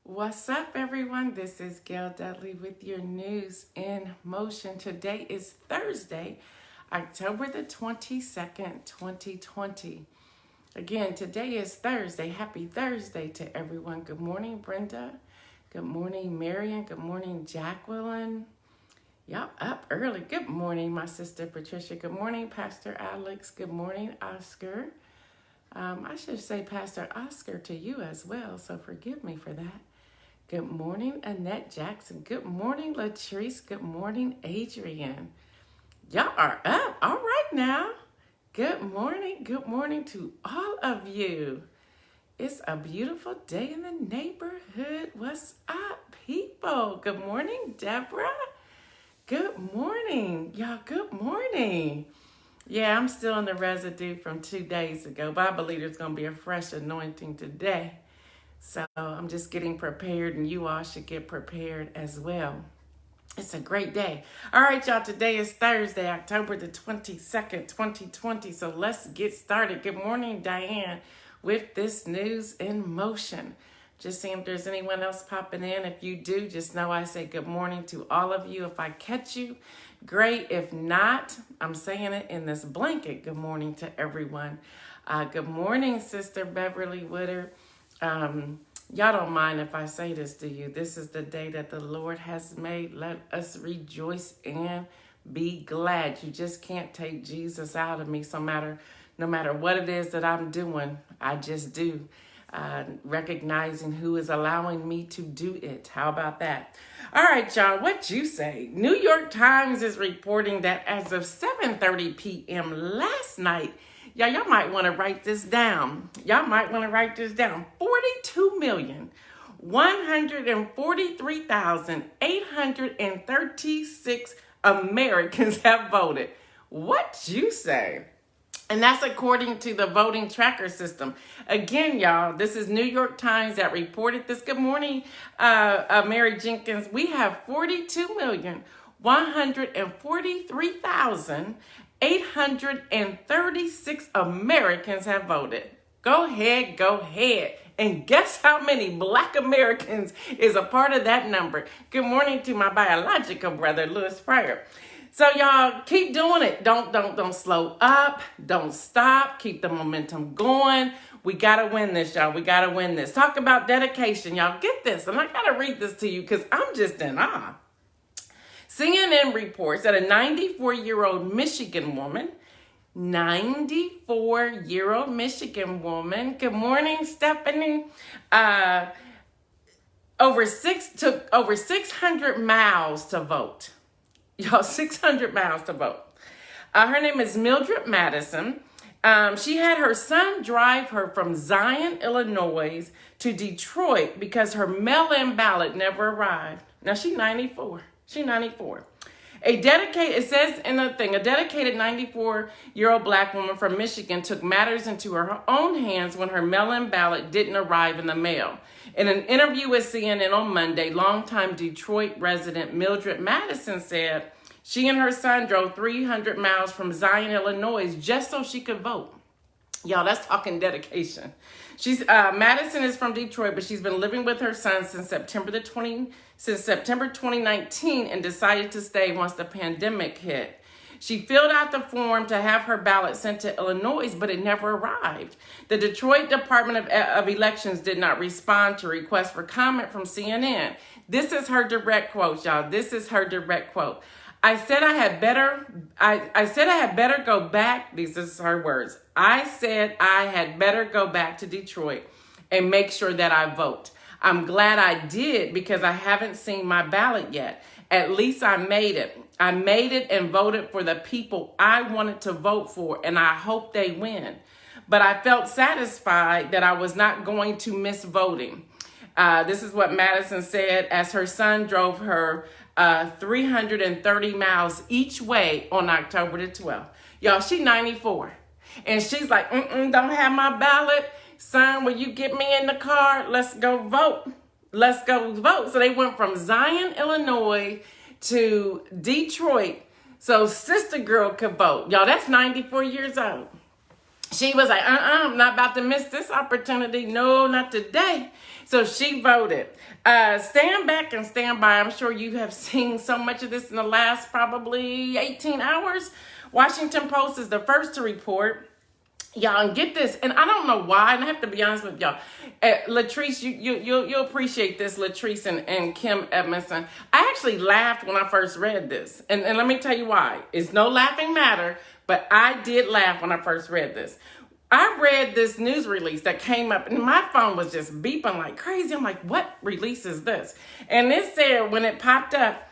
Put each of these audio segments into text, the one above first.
What's up, everyone? This is Gail Dudley with your news in motion. Today is Thursday, October the 22nd, 2020. Again, today is Thursday. Happy Thursday to everyone. Good morning, Brenda. Good morning, Marion. Good morning, Jacqueline. Y'all up early. Good morning, my sister Patricia. Good morning, Pastor Alex. Good morning, Oscar. I should say Pastor Oscar to you as well, so forgive me for that. Good morning, Annette Jackson. Good morning, Latrice. Good morning, Adrian. Y'all are up. All right now. Good morning. Good morning to all of you. It's a beautiful day in the neighborhood. What's up, people? Good morning, Deborah. Good morning. Y'all, good morning. Yeah, I'm still in the residue from 2 days ago, but I believe there's going to be a fresh anointing today. So I'm just getting prepared, and you all should get prepared as well. It's a great day. All right, y'all, today is Thursday, October the 22nd, 2020. So let's get started. Good morning, Diane, with this news in motion. Just seeing if there's anyone else popping in. If you do, just know I say good morning to all of you. If I catch you, great. If not, I'm saying it in this blanket. Good morning to everyone. Good morning, Sister Beverly Woodard. Y'all don't mind if I say this to you. This is the day that the Lord has made. Let us rejoice and be glad. You just can't take Jesus out of me. No matter what it is that I'm doing, I just do. Recognizing who is allowing me to do it. How about that? All right, y'all, what you say? New York Times is reporting that as of 7:30 p.m. last night, y'all might want to write this down. 42,143,836 Americans have voted. What you say? And that's according to the voting tracker system. Again, y'all, this is New York Times that reported this. Good morning, Mary Jenkins. We have 42,143,836 Americans have voted. Go ahead. And guess how many Black Americans is a part of that number? Good morning to my biological brother, Louis Pryor. So y'all keep doing it. Don't slow up. Don't stop. Keep the momentum going. We got to win this, y'all. We got to win this. Talk about dedication, y'all. Get this. And I got to read this to you because I'm just in awe. CNN reports that a 94-year-old Michigan woman, good morning, Stephanie, took over 600 miles to vote. Y'all, 600 miles to vote. Her name is Mildred Madison. She had her son drive her from Zion, Illinois to Detroit because her mail-in ballot never arrived. Now, she's 94. It says in the thing, a dedicated 94-year-old Black woman from Michigan took matters into her own hands when her mail-in ballot didn't arrive in the mail. In an interview with CNN on Monday, longtime Detroit resident Mildred Madison said she and her son drove 300 miles from Zion, Illinois, just so she could vote. Y'all, that's talking dedication. Madison is from Detroit, but she's been living with her son since September 2019 and decided to stay once the pandemic hit. She filled out the form to have her ballot sent to Illinois, but it never arrived. The Detroit Department of Elections did not respond to requests for comment from CNN. This is her direct quote, y'all. This is her direct quote. I said I had better go back. These are her words. I said I had better go back to Detroit and make sure that I vote. I'm glad I did because I haven't seen my ballot yet. At least I made it. I made it and voted for the people I wanted to vote for, and I hope they win. But I felt satisfied that I was not going to miss voting. This is what Madison said as her son drove her 330 miles each way on October the 12th. Y'all, she's 94. And she's like, don't have my ballot. Son, will you get me in the car? Let's go vote. So they went from Zion, Illinois to Detroit so sister girl could vote. Y'all, that's 94 years old. she was like, I'm not about to miss this opportunity. No, not today. So she voted. Stand back and stand by. I'm sure you have seen so much of this in the last probably 18 hours. Washington Post is the first to report. Y'all, and get this, and I don't know why, and I have to be honest with y'all. Latrice, you'll appreciate this, Latrice and Kim Edmondson. I actually laughed when I first read this, and let me tell you why. It's no laughing matter, but I did laugh when I first read this. I read this news release that came up, and my phone was just beeping like crazy. I'm like, what release is this? And it said, when it popped up,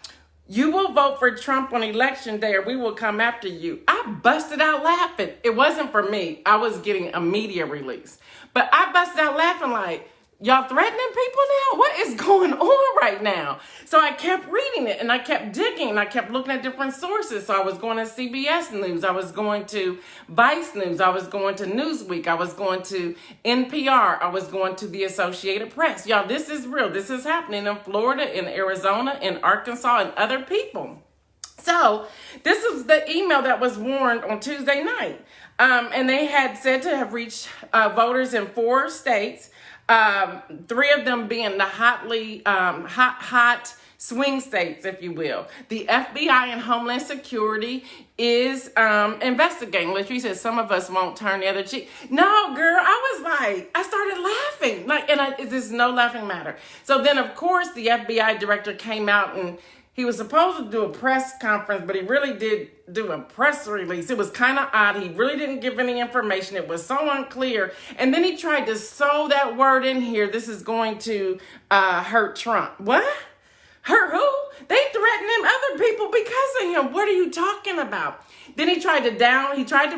you will vote for Trump on election day or we will come after you. I busted out laughing. It wasn't for me. I was getting a media release. But I busted out laughing like, y'all threatening people now? What is going on right now? So I kept reading it and I kept digging and I kept looking at different sources. So I was going to CBS News. I was going to Vice News. I was going to Newsweek. I was going to NPR. I was going to the Associated Press. Y'all, this is real. This is happening in Florida, in Arizona, in Arkansas, and other people. So this is the email that was warned on Tuesday night. And they had said to have reached voters in 4 states. 3 of them being the hot swing states, if you will. The FBI and Homeland Security is investigating. Latrice says some of us won't turn the other cheek. No, girl, I started laughing. It's just no laughing matter. So then, of course, the FBI director came out and he was supposed to do a press conference, but he really did do a press release. It was kind of odd. He really didn't give any information. It was so unclear. And then he tried to sew that word in here. This is going to hurt Trump. What? Hurt who? They threatened other people because of him. What are you talking about? Then he tried to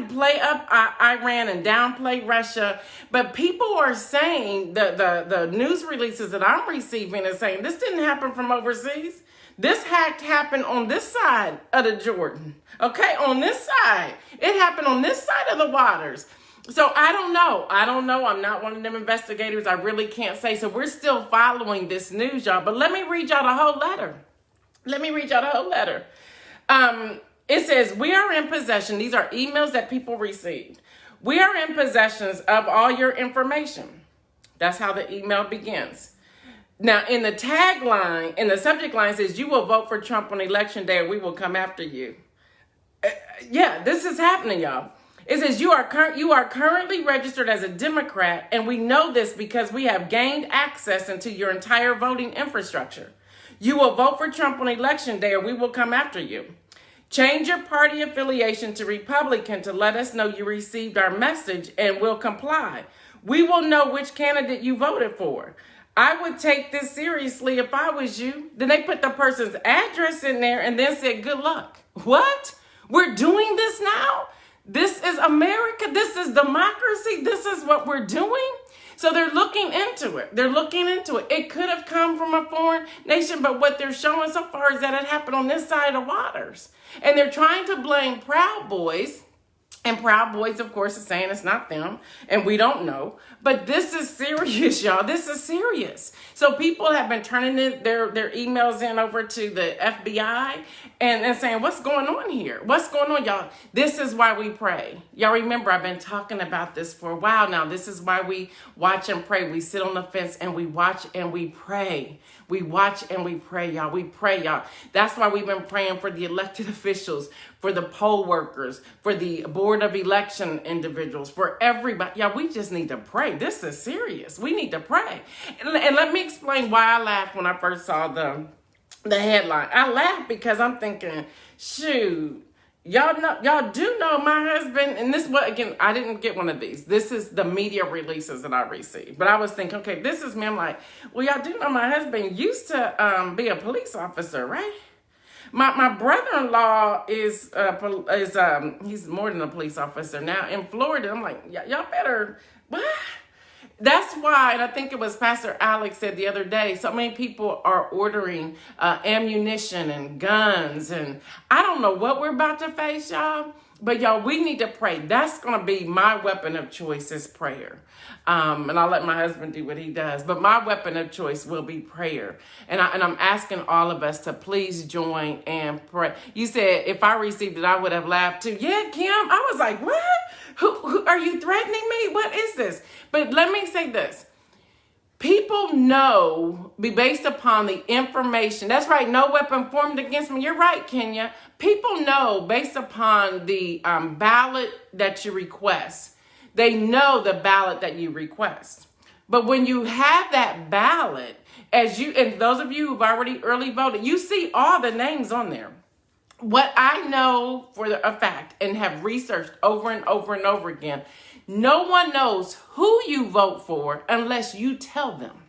play up Iran and downplay Russia. But people are saying, the news releases that I'm receiving is saying this didn't happen from overseas. This hack happened on this side of the Jordan, okay? On this side. It happened on this side of the waters. So I don't know. I'm not one of them investigators. I really can't say. So we're still following this news, y'all. But let me read y'all the whole letter. It says, we are in possession. These are emails that people received. We are in possession of all your information. That's how the email begins. Now, in the tagline, in the subject line says, you will vote for Trump on election day or we will come after you. Yeah, this is happening, y'all. It says, you are currently registered as a Democrat, and we know this because we have gained access into your entire voting infrastructure. You will vote for Trump on election day or we will come after you. Change your party affiliation to Republican to let us know you received our message and will comply. We will know which candidate you voted for. I would take this seriously if I was you. Then they put the person's address in there and then said, good luck. What? We're doing this now? This is America. This is democracy. This is what we're doing. So they're looking into it. It could have come from a foreign nation, but what they're showing so far is that it happened on this side of the waters. And they're trying to blame Proud Boys. And Proud Boys, of course, is saying it's not them, and we don't know. But this is serious, y'all. This is serious. So people have been turning their emails in over to the FBI and saying, what's going on here? What's going on, y'all? This is why we pray. Y'all remember, I've been talking about this for a while now. This is why we watch and pray. We sit on the fence and we watch and we pray. We watch and we pray, y'all. We pray, y'all. That's why we've been praying for the elected officials, for the poll workers, for the board of election individuals, for everybody. Y'all, we just need to pray. This is serious. We need to pray. And let me explain why I laughed when I first saw the headline. I laughed because I'm thinking, shoot, y'all do know my husband, and this, what, again, I didn't get one of these. This is the media releases that I received. But I was thinking, okay, this is me. I'm like, well, y'all do know my husband used to be a police officer, right? My brother-in-law is he's more than a police officer now in Florida. I'm like, y'all better, what? That's why, and I think it was Pastor Alex said the other day, so many people are ordering ammunition and guns, and I don't know what we're about to face, y'all. But y'all, we need to pray. That's going to be my weapon of choice is prayer. And I'll let my husband do what he does. But my weapon of choice will be prayer. And I'm asking all of us to please join and pray. You said if I received it, I would have laughed too. Yeah, Kim. I was like, what? Who are you threatening me? What is this? But let me say this. People know, be based upon the information. That's right, no weapon formed against me. You're right, Kenya. People know based upon the ballot that you request. They know the ballot that you request. But when you have that ballot, and those of you who've already early voted, you see all the names on there. What I know for a fact and have researched over and over and over again, no one knows who you vote for unless you tell them.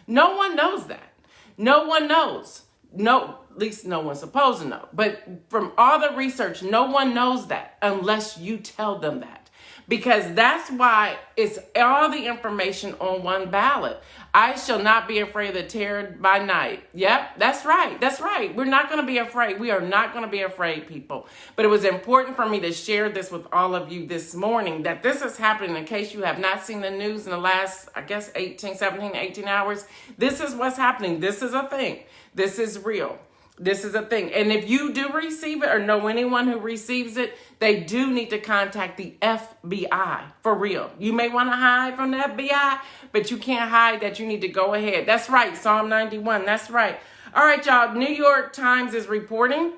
No one knows that. No one knows. No, at least no one's supposed to know. But from all the research, no one knows that unless you tell them that. Because that's why it's all the information on one ballot. I shall not be afraid of the terror by night. Yep, that's right. That's right. We're not going to be afraid. We are not going to be afraid, people. But it was important for me to share this with all of you this morning, that this is happening in case you have not seen the news in the last, 18 hours. This is what's happening. This is a thing. This is real. This is a thing. And if you do receive it or know anyone who receives it, they do need to contact the FBI for real. You may want to hide from the FBI, but you can't hide that. You need to go ahead. That's right. Psalm 91. That's right. All right, y'all. New York Times is reporting.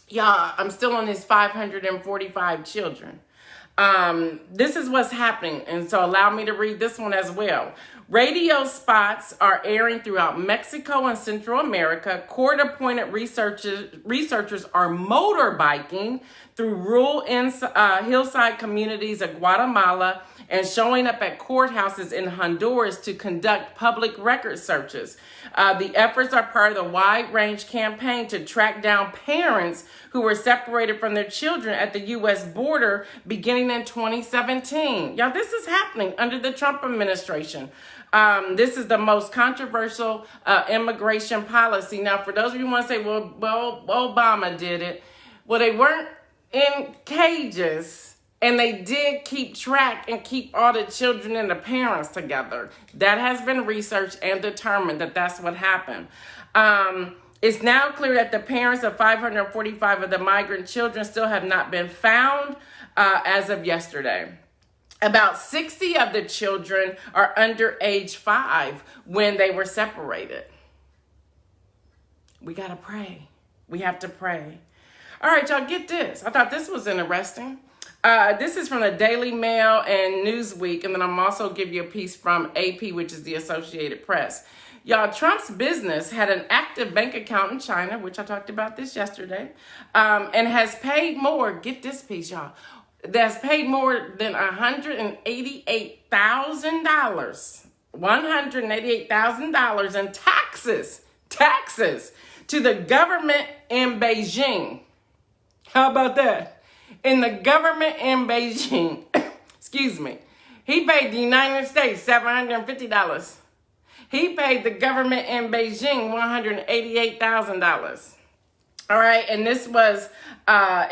Y'all, I'm still on his 545 children. This is what's happening. And so allow me to read this one as well. Radio spots are airing throughout Mexico and Central America. Court-appointed researchers are motorbiking through rural hillside communities of Guatemala and showing up at courthouses in Honduras to conduct public record searches. The efforts are part of the wide-range campaign to track down parents who were separated from their children at the U.S. border beginning in 2017. Y'all, this is happening under the Trump administration. This is the most controversial immigration policy. Now, for those of you who want to say, well, Obama did it. Well, they weren't in cages, and they did keep track and keep all the children and the parents together. That has been researched and determined that that's what happened. It's now clear that the parents of 545 of the migrant children still have not been found as of yesterday. About 60 of the children are under age 5 when they were separated. We got to pray. We have to pray. All right, y'all, get this. I thought this was interesting. This is from the Daily Mail and Newsweek, and then I'm also give you a piece from AP, which is the Associated Press. Y'all, Trump's business had an active bank account in China, which I talked about this yesterday, and has paid more. Get this piece, y'all. That's paid more than $188,000 in taxes to the government in Beijing. How about that? In the government in Beijing, excuse me, he paid the United States $750. He paid the government in Beijing $188,000. All right, and this was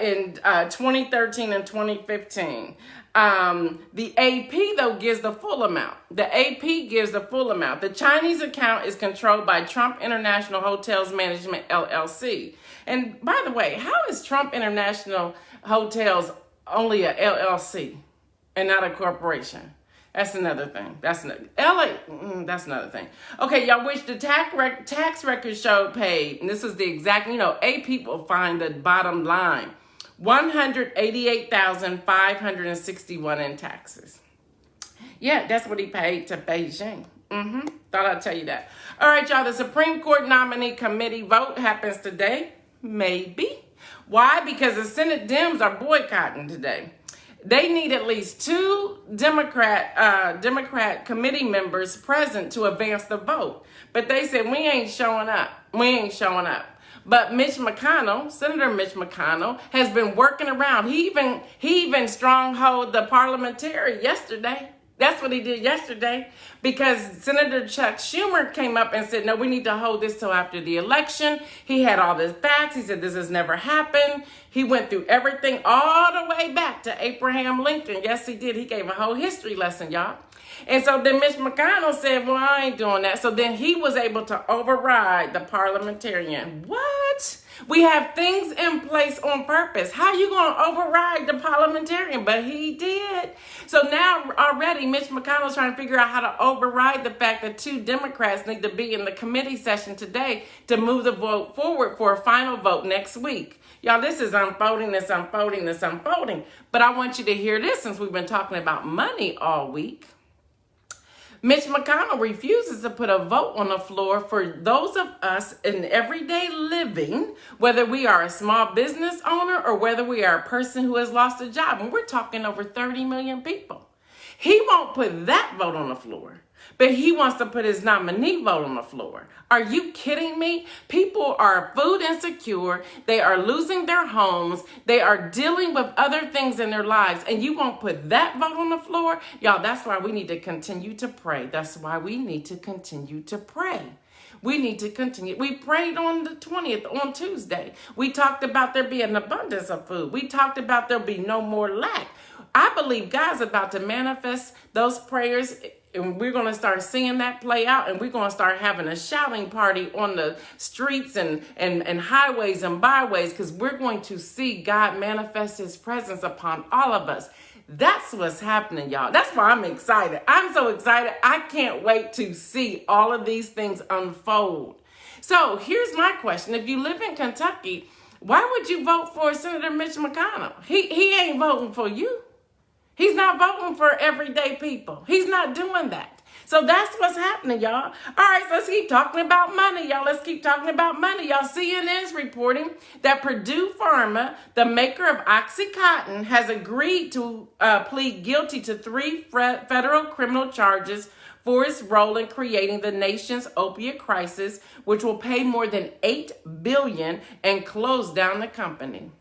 in 2013 and 2015. The AP, though, gives the full amount. The AP gives the full amount. The Chinese account is controlled by Trump International Hotels Management, LLC. And by the way, how is Trump International Hotels only a LLC and not a corporation? That's another thing. That's another thing. Okay, y'all, which the tax record showed paid, and this is the exact, AP will find the bottom line, $188,561 in taxes. Yeah, that's what he paid to Beijing. Thought I'd tell you that. All right, y'all, the Supreme Court nominee committee vote happens today. Maybe. Why? Because the Senate Dems are boycotting today. They need at least 2 Democrat committee members present to advance the vote. But they said, we ain't showing up. But Senator Mitch McConnell, has been working around. He even stronghold the parliamentarian yesterday. That's what he did yesterday, because Senator Chuck Schumer came up and said, no, we need to hold this till after the election. He had all the facts. He said, this has never happened. He went through everything all the way back to Abraham Lincoln. Yes, he did. He gave a whole history lesson, y'all. And so then Mitch McConnell said, well, I ain't doing that. So then he was able to override the parliamentarian. What? What? We have things in place on purpose. How you going to override the parliamentarian? But he did. So now already Mitch McConnell's trying to figure out how to override the fact that 2 Democrats need to be in the committee session today to move the vote forward for a final vote next week. Y'all, this is unfolding. But I want you to hear this since we've been talking about money all week. Mitch McConnell refuses to put a vote on the floor for those of us in everyday living, whether we are a small business owner or whether we are a person who has lost a job. And we're talking over 30 million people. He won't put that vote on the floor, but he wants to put his nominee vote on the floor. Are you kidding me? People are food insecure. They are losing their homes. They are dealing with other things in their lives. And you won't put that vote on the floor? Y'all, that's why we need to continue to pray. That's why we need to continue to pray. We need to continue. We prayed on the 20th, on Tuesday. We talked about there being an abundance of food. We talked about there'll be no more lack. I believe God's about to manifest those prayers, and we're going to start seeing that play out, and we're going to start having a shouting party on the streets and highways and byways, because we're going to see God manifest his presence upon all of us. That's what's happening, y'all. That's why I'm excited. I'm so excited. I can't wait to see all of these things unfold. So here's my question. If you live in Kentucky, why would you vote for Senator Mitch McConnell? He ain't voting for you. He's not voting for everyday people. He's not doing that. So that's what's happening, y'all. All right, so let's keep talking about money, y'all. Let's keep talking about money. Y'all, CNN is reporting that Purdue Pharma, the maker of OxyContin, has agreed to plead guilty to 3 federal criminal charges for its role in creating the nation's opiate crisis, which will pay more than $8 billion and close down the company.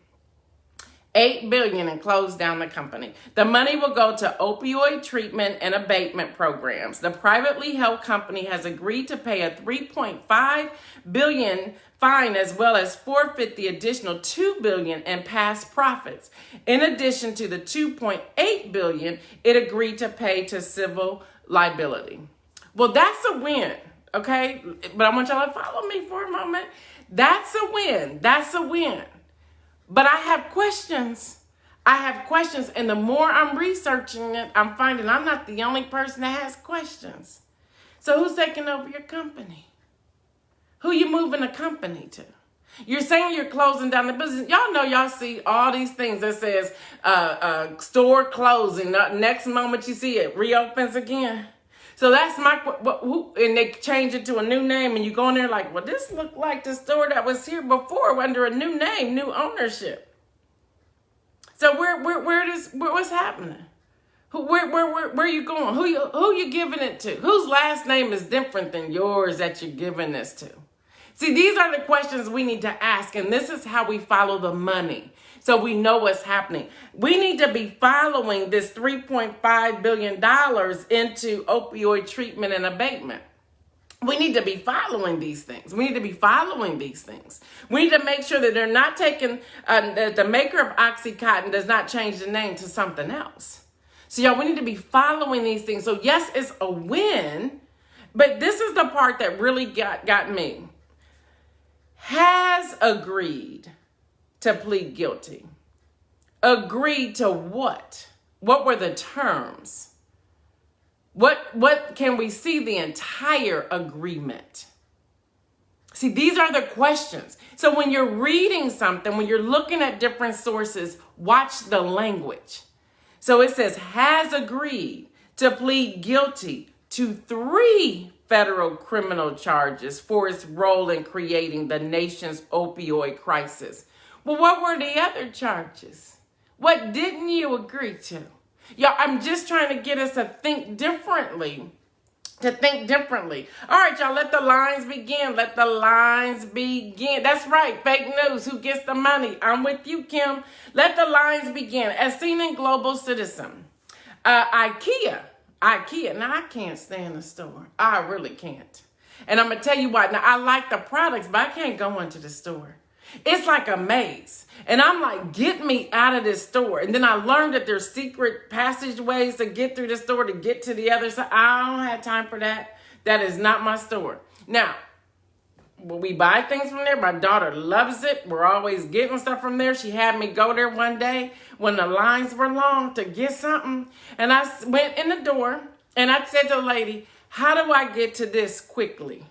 $8 billion and close down the company. The money will go to opioid treatment and abatement programs. The privately held company has agreed to pay a $3.5 billion fine as well as forfeit the additional $2 billion in past profits. In addition to the $2.8 billion it agreed to pay to civil liability. Well, that's a win, okay? But I want y'all to follow me for a moment. That's a win. That's a win. But I have questions. And the more I'm researching it, I'm finding I'm not the only person that has questions. So who's taking over your company? Who you moving a company to? You're saying you're closing down the business. Y'all know, y'all see all these things that says store closing. Next moment you see it reopens again. So that's and they change it to a new name, and you go in there like, well, this looked like the store that was here before under a new name, new ownership. So what's happening? Where are you going? Who you giving it to? Whose last name is different than yours that you're giving this to? See, these are the questions we need to ask, and this is how we follow the money. So we know what's happening. We need to be following this $3.5 billion into opioid treatment and abatement. We need to be following these things. We need to make sure that they're not taking, that the maker of OxyContin does not change the name to something else. So y'all, we need to be following these things. So yes, it's a win, but this is the part that really got me. Has agreed to plead guilty. Agreed to what? What were the terms? What can we see the entire agreement? See, these are the questions. So when you're reading something, when you're looking at different sources, watch the language. So it says has agreed to plead guilty to 3 federal criminal charges for its role in creating the nation's opioid crisis. Well, what were the other charges? What didn't you agree to? Y'all, I'm just trying to get us to think differently. All right, y'all, let the lines begin. That's right, fake news. Who gets the money? I'm with you, Kim. Let the lines begin. As seen in Global Citizen, IKEA. Now, I can't stand the store. I really can't. And I'm going to tell you why. Now, I like the products, but I can't go into the store. It's like a maze. And I'm like, get me out of this store. And then I learned that there's secret passageways to get through the store to get to the other side. I don't have time for that. That is not my store. Now, We buy things from there. My daughter loves it. We're always getting stuff from there. She had me go there one day when the lines were long to get something. And I went in the door and I said to the lady, how do I get to this quickly?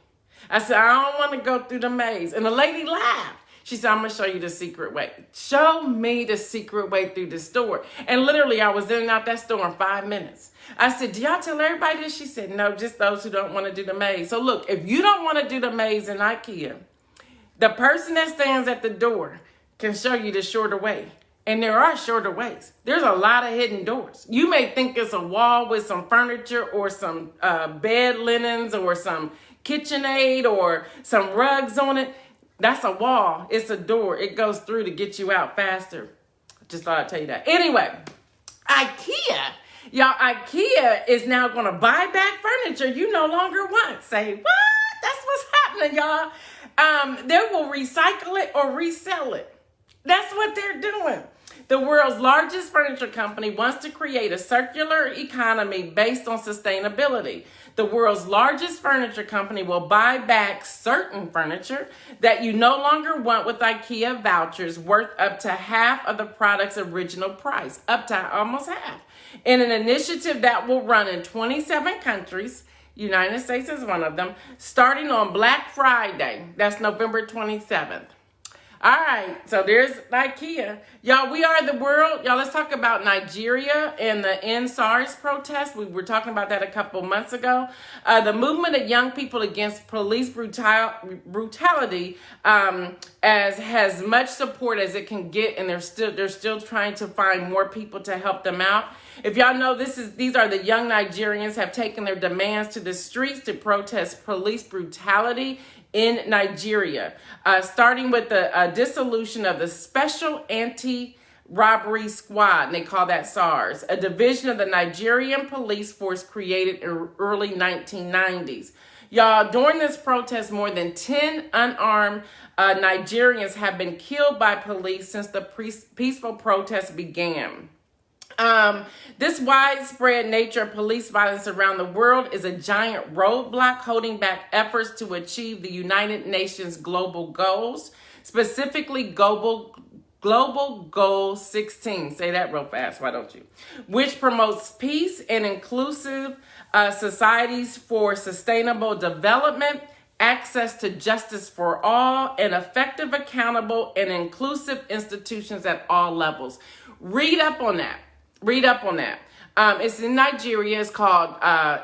I said, I don't want to go through the maze. And the lady laughed. She said, I'm going to show you the secret way. Show me the secret way through the store. And literally, I was in and out that store in 5 minutes. I said, do y'all tell everybody this? She said, no, just those who don't want to do the maze. So look, if you don't want to do the maze in IKEA, the person that stands at the door can show you the shorter way. And there are shorter ways. There's a lot of hidden doors. You may think it's a wall with some furniture or some bed linens or some KitchenAid or some rugs on it. That's a wall. It's a door. It goes through to get you out faster. Just thought I'd tell you that. Anyway, IKEA. Y'all, IKEA is now going to buy back furniture you no longer want. Say, what? That's what's happening, y'all. They will recycle it or resell it. That's what they're doing. The world's largest furniture company wants to create a circular economy based on sustainability. The world's largest furniture company will buy back certain furniture that you no longer want with IKEA vouchers worth up to half of the product's original price, up to almost half, in an initiative that will run in 27 countries. United States is one of them, starting on Black Friday. That's November 27th. All right, so there's IKEA. Y'all, we are the world. Y'all, let's talk about Nigeria and the End SARS protest. We were talking about that a couple months ago. The movement of young people against police brutality has much support as it can get, and they're still trying to find more people to help them out. If y'all know, these are the young Nigerians have taken their demands to the streets to protest police brutality in Nigeria, starting with the dissolution of the Special Anti-Robbery Squad, and they call that SARS, a division of the Nigerian police force created in early 1990s. Y'all, during this protest, more than 10 unarmed Nigerians have been killed by police since the peaceful protest began. This widespread nature of police violence around the world is a giant roadblock holding back efforts to achieve the United Nations global goals, specifically global goal 16. Say that real fast, why don't you? Which promotes peace and inclusive societies for sustainable development, access to justice for all, and effective, accountable, and inclusive institutions at all levels. Read up on that. It's in Nigeria. It's called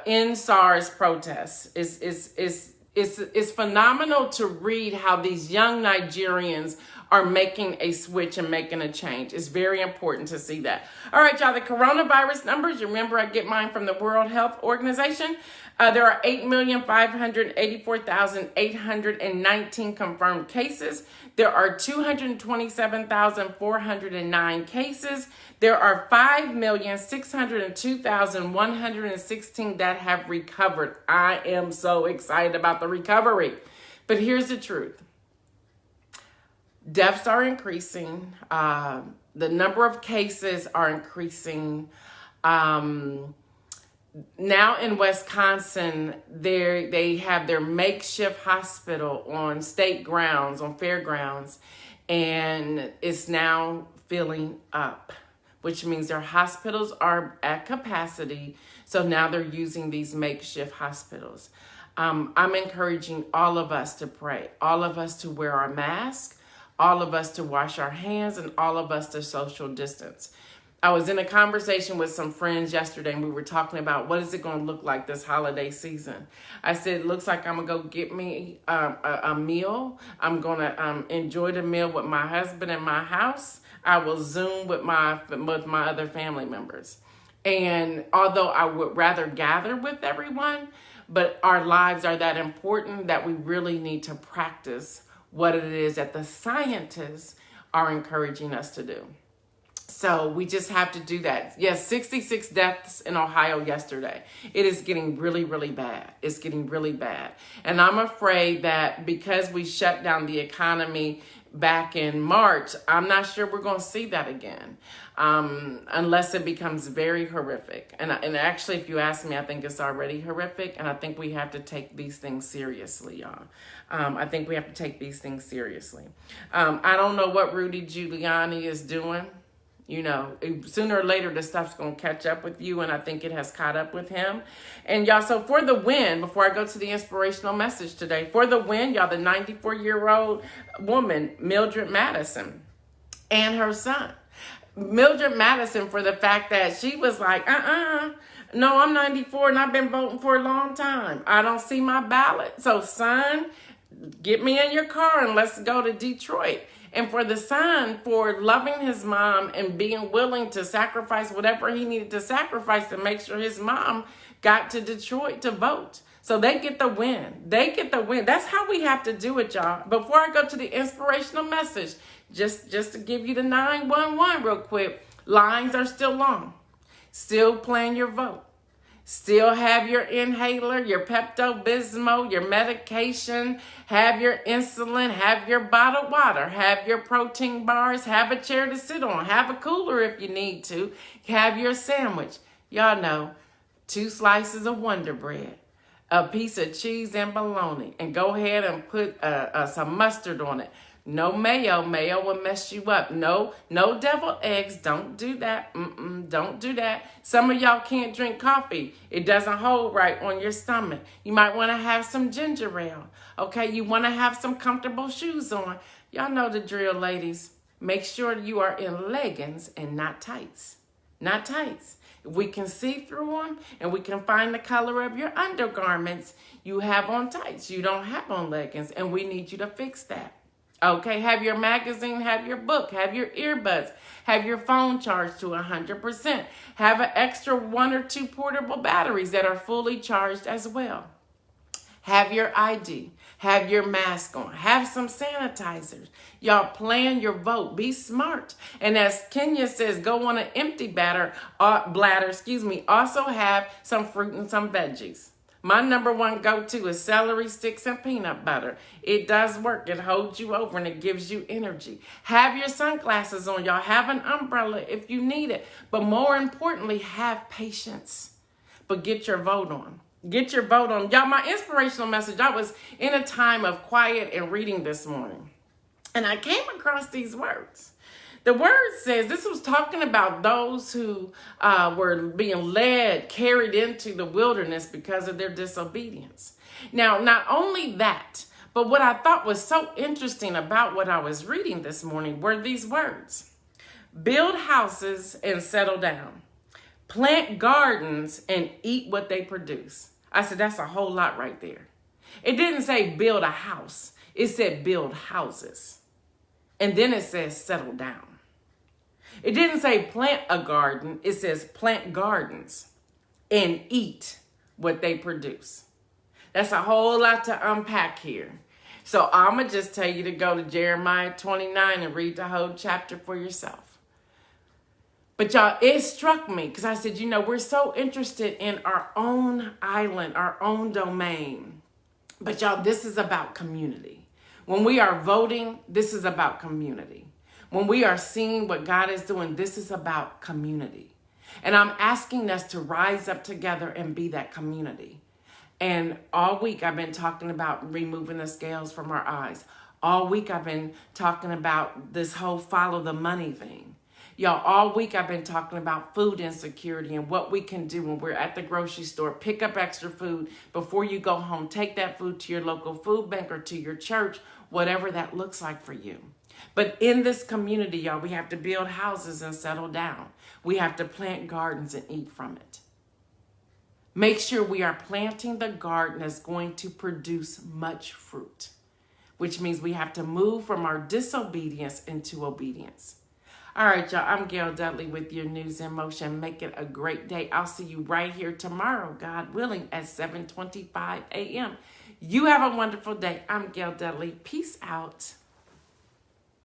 End SARS protests. It's phenomenal to read how these young Nigerians are making a switch and making a change. It's very important to see that. All right, y'all, the coronavirus numbers. You remember I get mine from the World Health Organization. There are 8,584,819 confirmed cases. There are 227,409 cases. There are 5,602,116 that have recovered. I am so excited about the recovery. But here's the truth. Deaths are increasing. The number of cases are increasing. Now in Wisconsin, they have their makeshift hospital on state grounds, on fairgrounds, and it's now filling up, which means their hospitals are at capacity. So now they're using these makeshift hospitals. I'm encouraging all of us to pray, all of us to wear our masks, all of us to wash our hands, and all of us to social distance. I was in a conversation with some friends yesterday, and we were talking about what is it going to look like this holiday season. I said, it looks like I'm going to go get me a meal. I'm going to enjoy the meal with my husband in my house. I will Zoom with my other family members. And although I would rather gather with everyone, but our lives are that important that we really need to practice what it is that the scientists are encouraging us to do. So we just have to do that. Yes, 66 deaths in Ohio yesterday. It is getting really, really bad. It's getting really bad. And I'm afraid that because we shut down the economy back in March, I'm not sure we're going to see that again, unless it becomes very horrific. And actually, if you ask me, I think it's already horrific, and I think we have to take these things seriously, y'all. I think we have to take these things seriously. I don't know what Rudy Giuliani is doing. You know, sooner or later, this stuff's going to catch up with you, and I think it has caught up with him. And y'all, so for the win, before I go to the inspirational message today, for the win, y'all, the 94-year-old woman, Mildred Madison, and her son. Mildred Madison, for the fact that she was like, no, I'm 94 and I've been voting for a long time. I don't see my ballot. So, son, get me in your car and let's go to Detroit. And for the son, for loving his mom and being willing to sacrifice whatever he needed to sacrifice to make sure his mom got to Detroit to vote. So they get the win. They get the win. That's how we have to do it, y'all. Before I go to the inspirational message, just to give you the 911 real quick, lines are still long. Still plan your vote. Still have your inhaler, your Pepto-Bismol, your medication, have your insulin, have your bottled water, have your protein bars, have a chair to sit on, have a cooler if you need to, have your sandwich. Y'all know, 2 slices of Wonder Bread, a piece of cheese and bologna, and go ahead and put some mustard on it. No mayo. Mayo will mess you up. No deviled eggs. Don't do that. Don't do that. Some of y'all can't drink coffee. It doesn't hold right on your stomach. You might want to have some ginger ale. Okay, you want to have some comfortable shoes on. Y'all know the drill, ladies. Make sure you are in leggings and not tights. Not tights. If we can see through them and we can find the color of your undergarments, you have on tights. You don't have on leggings, and we need you to fix that. Okay, have your magazine, have your book, have your earbuds, have your phone charged to 100%. Have an extra 1 or 2 portable batteries that are fully charged as well. Have your ID, have your mask on, have some sanitizers. Y'all plan your vote, be smart. And as Kenya says, go on an empty bladder, also have some fruit and some veggies. My number 1 go-to is celery sticks and peanut butter. It does work. It holds you over and it gives you energy. Have your sunglasses on, y'all. Have an umbrella if you need it. But more importantly, have patience. But get your vote on. Get your vote on. Y'all, my inspirational message, I was in a time of quiet and reading this morning. And I came across these words. The word says, this was talking about those who were being carried into the wilderness because of their disobedience. Now, not only that, but what I thought was so interesting about what I was reading this morning were these words. Build houses and settle down. Plant gardens and eat what they produce. I said, that's a whole lot right there. It didn't say build a house. It said build houses. And then it says settle down. It didn't say plant a garden. It says plant gardens and eat what they produce. That's a whole lot to unpack here. So I'm going to just tell you to go to Jeremiah 29 and read the whole chapter for yourself. But y'all, it struck me because I said, we're so interested in our own island, our own domain. But y'all, this is about community. When we are voting, this is about community. When we are seeing what God is doing, this is about community. And I'm asking us to rise up together and be that community. And all week I've been talking about removing the scales from our eyes. All week I've been talking about this whole follow the money thing. Y'all, all week I've been talking about food insecurity and what we can do when we're at the grocery store. Pick up extra food before you go home. Take that food to your local food bank or to your church, whatever that looks like for you. But in this community, y'all, we have to build houses and settle down. We have to plant gardens and eat from it. Make sure we are planting the garden that's going to produce much fruit, which means we have to move from our disobedience into obedience. All right, y'all, I'm Gail Dudley with your News in Motion. Make it a great day. I'll see you right here tomorrow, God willing, at 7:25 a.m. You have a wonderful day. I'm Gail Dudley. Peace out.